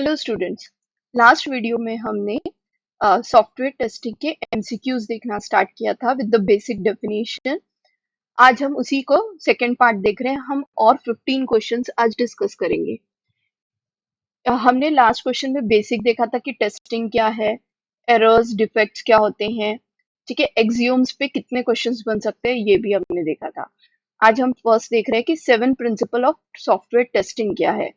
Hello students. Last video में हमने software testing के एमसीक्यूज देखना स्टार्ट किया था विद द बेसिक डेफिनेशन। आज हम उसी को सेकेंड पार्ट देख रहे हैं। हम और 15 क्वेश्चंस आज डिस्कस करेंगे। हमने लास्ट क्वेश्चन में बेसिक देखा था कि टेस्टिंग क्या है, एरर्स डिफेक्ट्स क्या होते हैं, ठीक है, एक्सियोम्स पे कितने क्वेश्चंस बन सकते हैं ये भी हमने देखा था। आज हम फर्स्ट देख रहे हैं कि 7 प्रिंसिपल ऑफ सॉफ्टवेयर टेस्टिंग क्या है।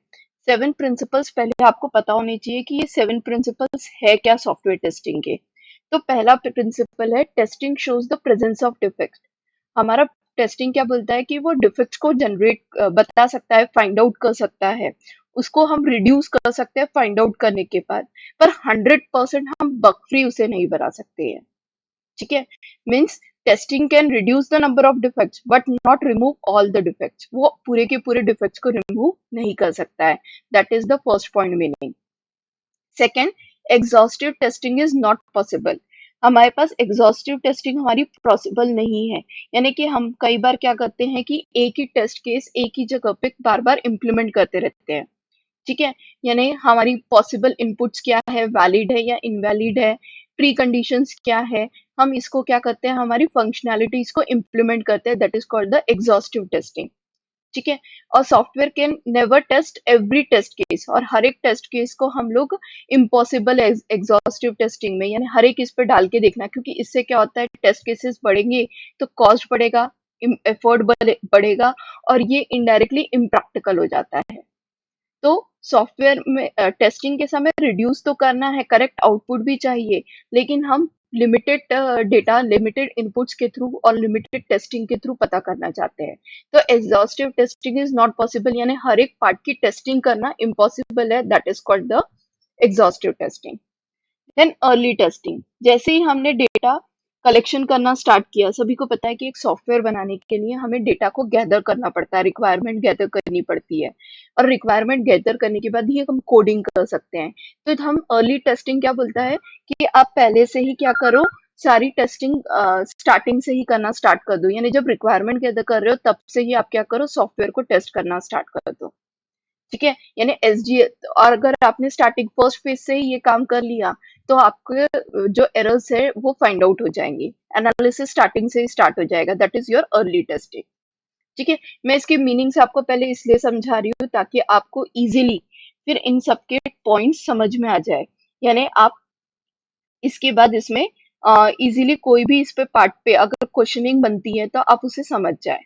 7 प्रिंसिपल्स पहले आपको पता होने चाहिए कि ये 7 प्रिंसिपल्स है क्या सॉफ्टवेयर टेस्टिंग के। तो पहला प्रिंसिपल है testing shows the presence of defect. हमारा टेस्टिंग क्या बोलता है कि वो डिफेक्ट्स को जनरेट बता सकता है, फाइंड आउट कर सकता है, उसको हम रिड्यूस कर सकते हैं फाइंड आउट करने के बाद, पर 100% हम बग फ्री उसे नहीं बना सकते हैं। ठीक है, means testing can reduce the number of defects but not remove all the defects. वो पूरे के पूरे डिफेक्ट्स को रिमूव नहीं कर सकता है। That is the first point meaning. Second, exhaustive testing is not possible. हमारे पास एग्जॉस्टिव टेस्टिंग हमारी पॉसिबल नहीं है। यानी कि हम कई बार क्या करते हैं कि एक ही टेस्ट केस एक ही जगह पे बार बार इम्प्लीमेंट करते रहते हैं। ठीक है, यानी हमारी पॉसिबल इनपुट्स क्या है, वैलिड है या इनवैलिड है, प्री कंडीशंस क्या है, हम इसको क्या करते हैं, हमारी फंक्शनैलिटीज को इम्प्लीमेंट करते हैं। That is called the exhaustive testing. ठीक है, और software can never test every test case, और हर एक टेस्ट केस को हम लोग इम्पॉसिबल एग्जॉस्टिव टेस्टिंग में यानी हर एक इस पे डाल के देखना, क्योंकि इससे क्या होता है, टेस्ट केसेस बढ़ेंगे तो कॉस्ट बढ़ेगा, एफर्ट बढ़ेगा, और ये इनडायरेक्टली इम्प्रैक्टिकल हो जाता है। तो सॉफ्टवेयर में टेस्टिंग के समय रिड्यूस तो करना है, करेक्ट आउटपुट भी चाहिए, लेकिन हम लिमिटेड डेटा, लिमिटेड इनपुट्स के थ्रू और लिमिटेड टेस्टिंग के थ्रू पता करना चाहते हैं। तो exhaustive testing is not possible, यानी हर एक पार्ट की टेस्टिंग करना इम्पॉसिबल है। That is called the exhaustive testing. Then early testing, जैसे ही हमने डेटा कलेक्शन करना स्टार्ट किया, सभी को पता है कि एक सॉफ्टवेयर बनाने के लिए हमें डेटा को गैदर करना पड़ता है, रिक्वायरमेंट गैदर करनी पड़ती है, और रिक्वायरमेंट गैदर करने के बाद ही हम कोडिंग कर सकते हैं। तो हम अर्ली टेस्टिंग क्या बोलता है कि आप पहले से ही क्या करो, सारी टेस्टिंग स्टार्टिंग से ही करना स्टार्ट कर दो, यानी जब रिक्वायरमेंट गैदर कर रहे हो तब से ही आप क्या करो, सॉफ्टवेयर को टेस्ट करना स्टार्ट कर दो। ठीक है, यानी एसडी, और अगर आपने स्टार्टिंग फर्स्ट फेज से ही ये काम कर लिया तो आपके जो एरर्स है वो फाइंड आउट हो जाएंगी, एनालिसिस स्टार्टिंग से ही स्टार्ट हो जाएगा। That is your early testing. ठीक है, मैं इसके मीनिंग से आपको पहले इसलिए समझा रही हूँ ताकि आपको इजीली फिर इन सबके पॉइंट्स समझ में आ जाए, यानी आप इसके बाद इसमें इजीली कोई भी इस पे पार्ट पे अगर क्वेश्चनिंग बनती है तो आप उसे समझ जाए।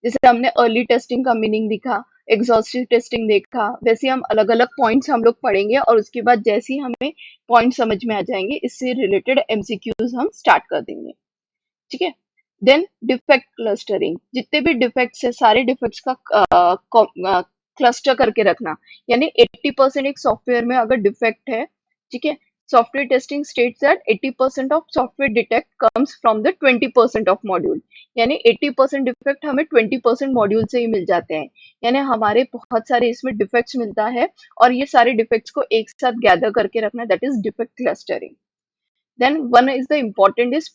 जैसे हमने अर्ली टेस्टिंग का मीनिंग दिखा, एग्जॉस्टिव टेस्टिंग देखा, वैसे हम अलग अलग पॉइंट्स हम लोग पढ़ेंगे, और उसके बाद जैसे ही हमें पॉइंट समझ में आ जाएंगे इससे रिलेटेड एमसीक्यूज हम स्टार्ट कर देंगे। ठीक है, देन डिफेक्ट क्लस्टरिंग, जितने भी डिफेक्ट्स है सारे डिफेक्ट्स का क्लस्टर करके रखना। यानी 80% एक सॉफ्टवेयर में अगर डिफेक्ट है, ठीक है, software testing states that 80% of software detect comes from the 20% of module. यानी 80% डिफेक्ट हमें 20% मॉड्यूल से ही मिल जाते हैं, यानी हमारे बहुत सारे इसमें डिफेक्ट्स मिलता है, और ये सारे डिफेक्ट्स को एक साथ गैदर करके रखना, that is defect clustering. Then one is the important is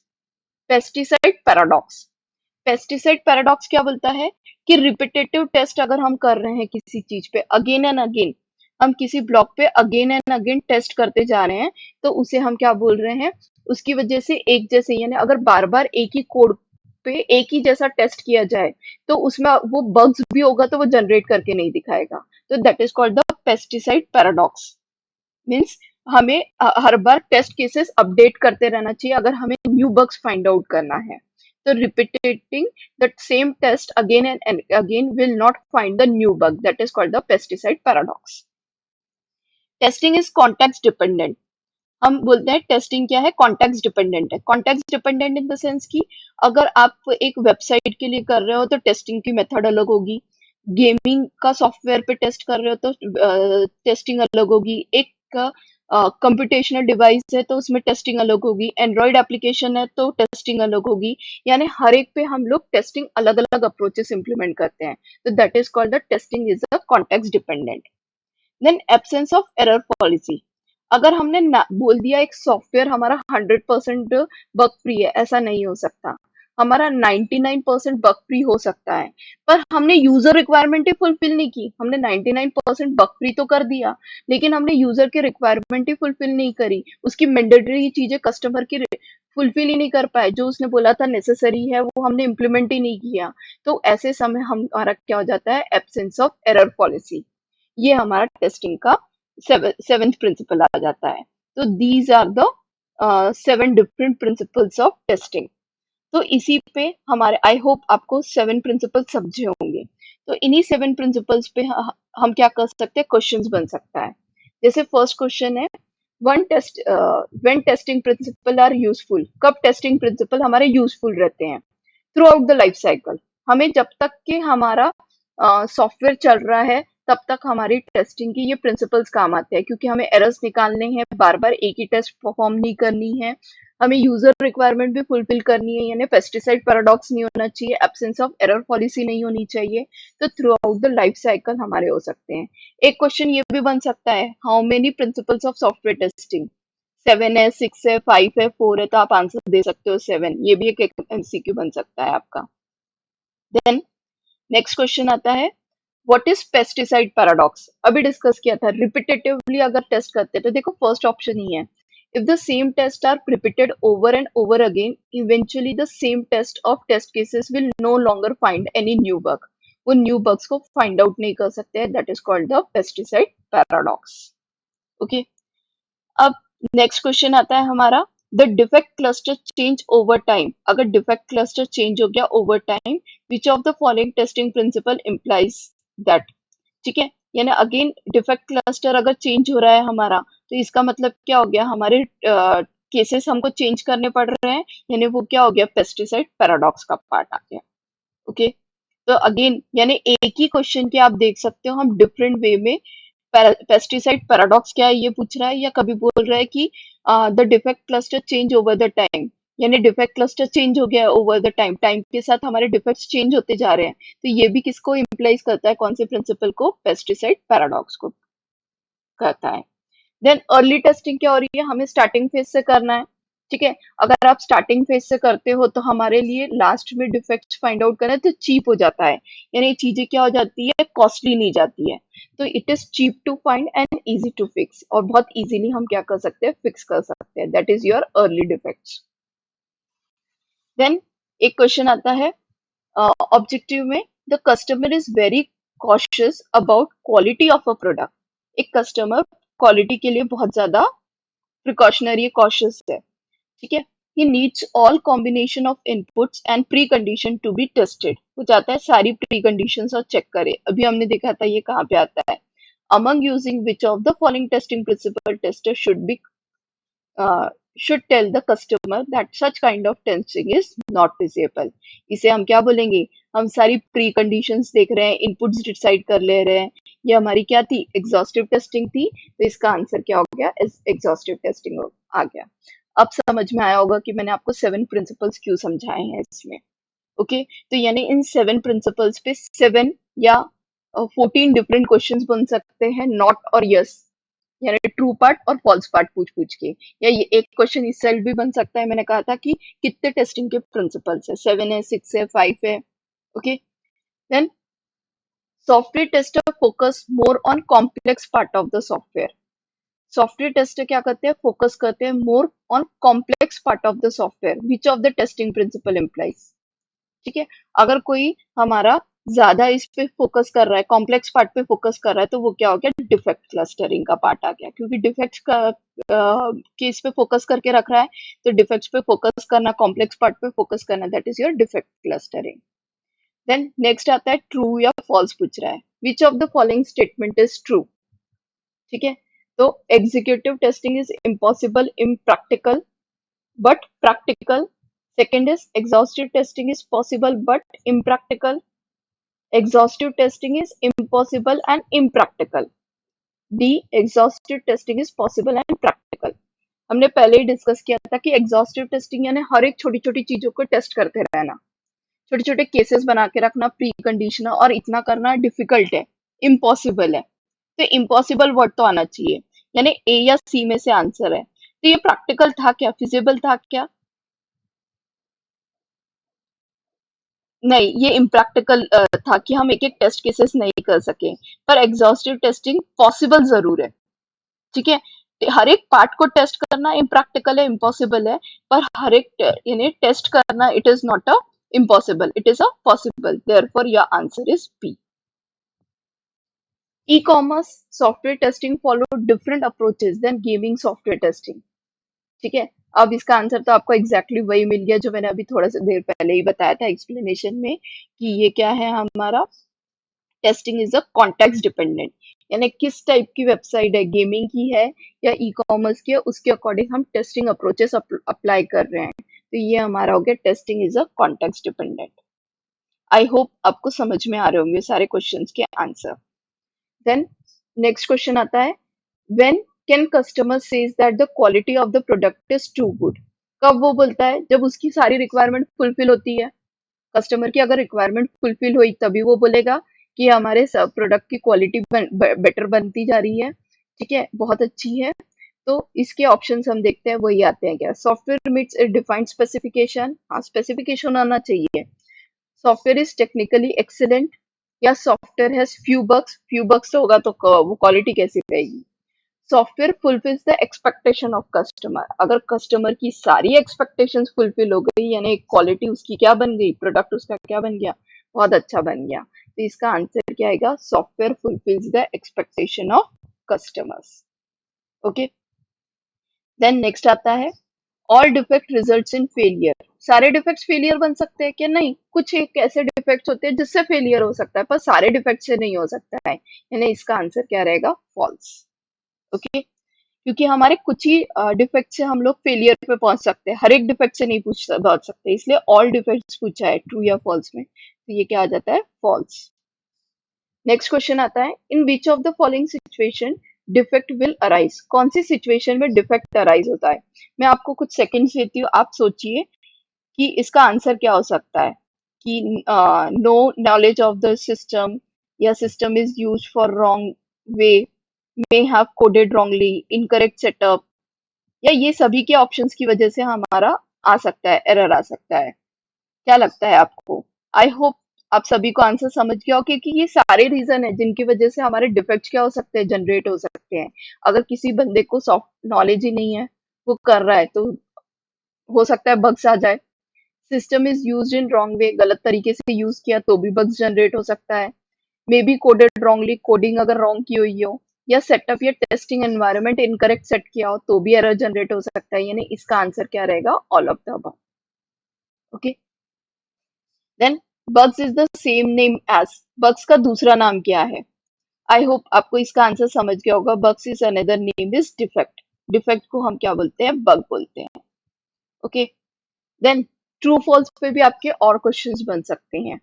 pesticide paradox. Pesticide paradox क्या बोलता है कि रिपीटेटिव टेस्ट अगर हम कर रहे हैं किसी चीज पे अगेन एंड अगेन, हम किसी ब्लॉक पे अगेन एंड अगेन टेस्ट करते जा रहे हैं, तो उसे हम क्या बोल रहे हैं, उसकी वजह से एक जैसे, यानी अगर बार बार एक ही कोड पे एक ही जैसा टेस्ट किया जाए तो उसमें वो बग्स भी होगा तो वो जनरेट करके नहीं दिखाएगा। तो that is called the pesticide paradox. Means हमें हर बार टेस्ट केसेस अपडेट करते रहना चाहिए अगर हमें न्यू बग्स फाइंड आउट करना है। तो repeating that same test again and again will not find the new bug, that is called the pesticide paradox. Testing is context dependent. हम बोलते हैं टेस्टिंग क्या है, कॉन्टेक्स्ट डिपेंडेंट है। Context dependent in the sense कि अगर आप एक वेबसाइट के लिए कर रहे हो तो टेस्टिंग की मेथड अलग होगी, गेमिंग का सॉफ्टवेयर पे टेस्ट कर रहे हो तो टेस्टिंग अलग होगी, एक कंप्यूटेशनल डिवाइस है तो उसमें टेस्टिंग अलग होगी, एंड्रॉइड एप्लीकेशन है तो टेस्टिंग अलग होगी, यानी हर एक पे हम लोग टेस्टिंग अलग अलग अप्रोचेस इंप्लीमेंट करते हैं। तो that is called the testing is a context dependent. Then absence of error policy. अगर हमने बोल दिया एक सॉफ्टवेयर हमारा 100% बग फ्री है, ऐसा नहीं हो सकता। हमारा 99% बग फ्री हो सकता है, पर हमने यूजर रिक्वायरमेंट ही फुलफिल नहीं की। हमने 99% बग फ्री तो कर दिया, लेकिन हमने यूजर की रिक्वायरमेंट ही फुलफिल नहीं करी। उसकी मैंडेटरी चीजें कस्टमर की फुलफिल ही नहीं कर पाए, जो उसने बोला था नेसेसरी है वो हमने इम्प्लीमेंट ही नहीं किया। तो ऐसे समय हमारा क्या हो जाता है, एब्सेंस ऑफ एरर पॉलिसी। ये हमारा टेस्टिंग का सेवेंथ प्रिंसिपल आ जाता है। तो these are the 7 different principles of testing. तो इसी पे हमारे, आई होप आपको 7 प्रिंसिपल समझे होंगे। तो इन्हीं 7 प्रिंसिपल्स पे हम क्या कर सकते हैं, क्वेश्चंस बन सकता है। जैसे फर्स्ट क्वेश्चन है, when testing principle are useful, कब टेस्टिंग प्रिंसिपल हमारे यूजफुल रहते हैं। Throughout the life cycle, हमें जब तक कि हमारा सॉफ्टवेयर चल रहा है तब तक हमारी टेस्टिंग की ये प्रिंसिपल्स काम आते हैं, क्योंकि हमें एरर्स निकालने हैं, बार बार एक ही टेस्ट परफॉर्म नहीं करनी है, हमें यूजर रिक्वायरमेंट भी फुलफिल करनी है, यानी पेस्टिसाइड पैराडॉक्स नहीं होना चाहिए, एब्सेंस ऑफ एरर पॉलिसी नहीं होनी चाहिए। तो through out the life cycle हमारे हो सकते हैं। एक क्वेश्चन ये भी बन सकता है, how many principles of software testing, 7 है, 6 है, 5 है, 4 है, तो आप आंसर दे सकते हो 7। ये भी एक एमसीक्यू बन सकता है आपका। देन नेक्स्ट क्वेश्चन आता है, व्हाट इज पेस्टिसाइड पैराडॉक्स। अभी डिस्कस किया था, रिपीटेटिवली अगर टेस्ट करते हैं तो देखो फर्स्ट ऑप्शन ही है, if the same test are repeated over and over again, eventually the same test of test cases will no longer find any new bug. वो न्यू बग्स को फाइंड आउट नहीं कर सकते, that is called the pesticide paradox. Okay, अब next question आता है हमारा, the defect cluster change over time. अगर डिफेक्ट क्लस्टर चेंज हो गया over time, which of the following testing principle implies that. ठीक है, यानी अगेन डिफेक्ट क्लस्टर अगर चेंज हो रहा है हमारा, तो इसका मतलब क्या हो गया, हमारे केसेस हमको चेंज करने पड़ रहे हैं, यानी वो क्या हो गया, पेस्टिसाइड पैराडॉक्स का पार्ट आ गया। ओके, तो अगेन यानी एक ही क्वेश्चन के आप देख सकते हो हम डिफरेंट वे में, पेस्टिसाइड पैराडॉक्स क्या है ये पूछ रहा है, या कभी बोल रहा है कि the defect cluster change over the time, यानी डिफेक्ट क्लस्टर चेंज हो गया ओवर द टाइम, टाइम के साथ हमारे डिफेक्ट्स चेंज होते जा रहे हैं। तो ये भी किसको इम्प्लाइज करता है, कौन से प्रिंसिपल को, पेस्टिसाइड पैराडॉक्स को करता है। देन अर्ली टेस्टिंग क्या हो रही है, हमें स्टार्टिंग फेज से करना है। ठीक है, अगर आप स्टार्टिंग फेज से करते हो तो हमारे लिए लास्ट में डिफेक्ट्स फाइंड आउट करना तो चीप हो जाता है, यानी चीजें क्या हो जाती है, कॉस्टली नहीं जाती है। तो it is cheap to find and easy to fix, और बहुत इजीली हम क्या कर सकते हैं, फिक्स कर सकते हैं, that is your early defects. Then एक क्वेश्चन आता है ऑब्जेक्टिव में, the customer is very cautious about quality of a product. एक कस्टमर क्वालिटी के लिए बहुत ज्यादा प्रिकॉशनरी कॉशियस है। ठीक है, he needs all combination of inputs and precondition to be tested। वो चाहता है सारी preconditions और चेक करे। अभी हमने देखा था ये कहाँ पे आता है, among using which of the following testing principle tester should tell the customer that such kind of testing is not feasible। इसे हम क्या बोलेंगे, हम सारी प्री कंडीशंस देख रहे हैं, इनपुट्स डिसाइड कर ले रहे हैं। ये हमारी क्या थी, एग्जॉस्टिव टेस्टिंग थी, तो इसका आंसर क्या हो गया, एग्जॉस्टिव टेस्टिंग आ गया। अब समझ में आया होगा कि मैंने आपको 7 प्रिंसिपल्स क्यों समझाए हैं इसमें। ओके, तो यानी इन 7 प्रिंसिपल्स पे 7 या 14 डिफरेंट क्वेश्चंस बन सकते हैं, नॉट और यस, यानी ट्रू पार्ट और फॉल्स पार्ट पूछ पूछ के। या ये एक क्वेश्चन इस साइड भी बन सकता है, मैंने कहा था कि कितने टेस्टिंग के प्रिंसिपल्स है, 7 है, 6 है, 5 है। Okay, then software tester focus more on complex part of the software. Software tester क्या करते हैं, फोकस करते हैं more on complex part of the software, which of the testing principle implies. ठीक है, अगर कोई हमारा ज्यादा इस पे फोकस कर रहा है, कॉम्प्लेक्स पार्ट पे फोकस कर रहा है, तो वो क्या हो गया, डिफेक्ट क्लस्टरिंग का पार्ट आ गया, क्योंकि डिफेक्ट्स का केस पे फोकस करके रख रहा है, तो डिफेक्ट्स पे फोकस करना, कॉम्प्लेक्स पार्ट पे फोकस करना, that is your defect clustering. Then next आता है ट्रू या फॉल्स पूछ रहा है, which of the following statement is true. ठीक है, तो executive testing is impossible in practical but practical। Second is exhaustive testing is possible but impractical। Exhaustive testing is impossible and impractical। D, exhaustive testing is possible and practical। हमने पहले ही discuss किया था कि exhaustive testing यानी हर एक छोटी छोटी चीजों को टेस्ट करते रहना, छोटे छोटे केसेस बना के रखना, प्री कंडीशनर, और इतना करना डिफिकल्ट है, इम्पॉसिबल है। तो इम्पॉसिबल वर्ड तो आना चाहिए, यानी ए या सी में से आंसर है। तो ये प्रैक्टिकल था क्या, फिजिबल था क्या, नहीं, ये इम्प्रैक्टिकल था कि हम एक-एक टेस्ट केसेस नहीं कर सके, पर एग्ज़ॉस्टिव टेस्टिंग पॉसिबल ज़रूर है, ठीक है? हर एक पार्ट को टेस्ट करना इम्प्रैक्टिकल है, इम्पॉसिबल है, पर हर एक यानी टेस्ट करना it is not a impossible, it is a possible, therefore your answer is B. E-commerce software testing follow different approaches then gaming software testing, ठीक है? अब इसका आंसर तो आपको एग्जैक्टली वही मिल गया जो मैंने अभी थोड़ा सा देर पहले ही बताया था एक्सप्लेनेशन में कि ये क्या है हमारा testing is a context dependent, यानी किस टाइप की वेबसाइट है, गेमिंग की है या ई कॉमर्स की है, उसके अकॉर्डिंग हम टेस्टिंग अप्रोचेस अप्लाई कर रहे हैं, तो ये हमारा हो गया testing is a context dependent. I hope आपको समझ में आ रहे होंगे सारे क्वेश्चंस के आंसर। देन नेक्स्ट क्वेश्चन आता है, when can customer says that the quality of the product is too good. कब वो बोलता है, जब उसकी सारी रिक्वायरमेंट फुलफिल होती है। कस्टमर की अगर रिक्वायरमेंट फुलफिल हुई तभी वो बोलेगा कि हमारे प्रोडक्ट की क्वालिटी बेटर बनती जा रही है, ठीक है, बहुत अच्छी है। तो इसके ऑप्शंस हम देखते हैं, वही आते हैं क्या, software meets A defined specification, हाँ स्पेसिफिकेशन आना चाहिए। सॉफ्टवेयर इज टेक्निकली एक्सीलेंट, या सॉफ्टवेयर हैज फ्यू बग्स तो होगा तो वो क्वालिटी कैसी रहेगी। Software fulfils the expectation of customer, अगर कस्टमर की सारी एक्सपेक्टेशंस फुलफिल हो गई यानी क्वालिटी उसकी क्या बन गई, प्रोडक्ट उसका क्या बन गया, बहुत अच्छा बन गया, तो इसका आंसर क्या आएगा, software fulfils the expectation of customers. Okay, then next आता है, all defect results in failure. सारे डिफेक्ट्स फेलियर बन सकते हैं क्या, नहीं, कुछ एक ऐसे डिफेक्ट्स होते हैं जिससे फेलियर हो सकता है, पर सारे डिफेक्ट से नहीं हो सकता है, यानी इसका आंसर क्या रहेगा, फॉल्स। ओके, क्योंकि हमारे कुछ ही डिफेक्ट से हम लोग फेलियर पे पहुंच सकते हैं, हर एक डिफेक्ट से नहीं पहुंच सकते, इसलिए ऑल डिफेक्ट्स पूछा है ट्रू या फॉल्स में, तो ये क्या आ जाता है, फॉल्स। नेक्स्ट क्वेश्चन आता है, in which of the following situation defect will arise. कौन सी सिचुएशन में डिफेक्ट अराइज होता है। मैं आपको कुछ सेकंड्स देती हूँ, आप सोचिए कि इसका आंसर क्या हो सकता है, कि no knowledge of the system, या system is used for wrong way, may have coded wrongly, incorrect setup, या ये सभी के ऑप्शंस की वजह से हमारा आ सकता है, एरर आ सकता है। क्या लगता है आपको, आई होप आप सभी को आंसर समझ गया हो, क्योंकि ये सारे रीजन है जिनकी वजह से हमारे डिफेक्ट्स क्या हो सकते हैं, जनरेट हो सकते हैं। अगर किसी बंदे को सॉफ्ट नॉलेज ही नहीं है, वो कर रहा है, तो हो सकता है बग्स आ जाए। System is used in wrong way, गलत तरीके से यूज किया तो भी बग्स जनरेट हो सकता है। May be coded wrongly, coding अगर रॉन्ग की हुई हो, या सेटअप या टेस्टिंग एनवायरनमेंट इनकरेक्ट सेट किया हो तो भी एरर जनरेट हो सकता है, यानी इसका आंसर क्या रहेगा, all of the above. Okay, then bugs is the same name as, bugs का दूसरा नाम क्या है। आई होप आपको इसका आंसर समझ गया होगा, bugs is another name is defect, defect को हम क्या बोलते हैं, बग बोलते हैं। ओके, देन ट्रू फॉल्स पे भी आपके और क्वेश्चंस बन सकते हैं।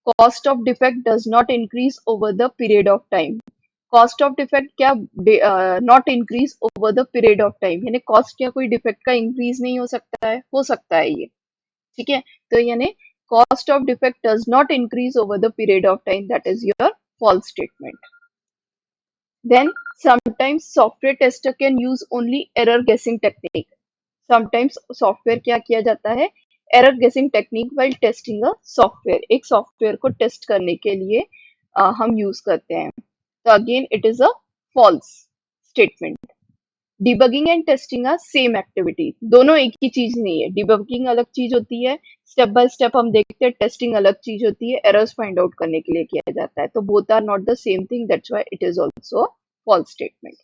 Cost of defect does not increase over the period of time. Cost of defect क्या not increase over the period of time, यानी कॉस्ट क्या कोई डिफेक्ट का इंक्रीज नहीं हो सकता है ये, ठीक है, तो यानी cost of defect does not increase over the period of time, that is your false statement. Then sometimes software tester can use only error guessing technique. Sometimes software क्या किया जाता है, error guessing technique while testing a software, एक software को test करने के लिए हम यूज करते हैं, तो again it is a false statement. Debugging and testing are same activity, दोनों एक ही चीज नहीं है, डिबगिंग अलग चीज होती है, स्टेप बाय स्टेप हम देखते हैं, टेस्टिंग अलग चीज होती है, एरर्स फाइंड आउट करने के लिए किया जाता है, तो both are not the same thing, that's why it is also false statement.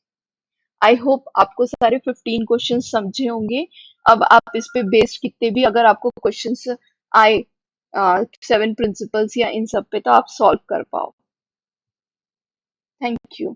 I hope आपको सारे 15 क्वेश्चन समझे होंगे। अब आप इस पे बेस्ड कितने भी अगर आपको क्वेश्चंस आए 7 प्रिंसिपल्स या इन सब पे, तो आप सॉल्व कर पाओ। Thank you.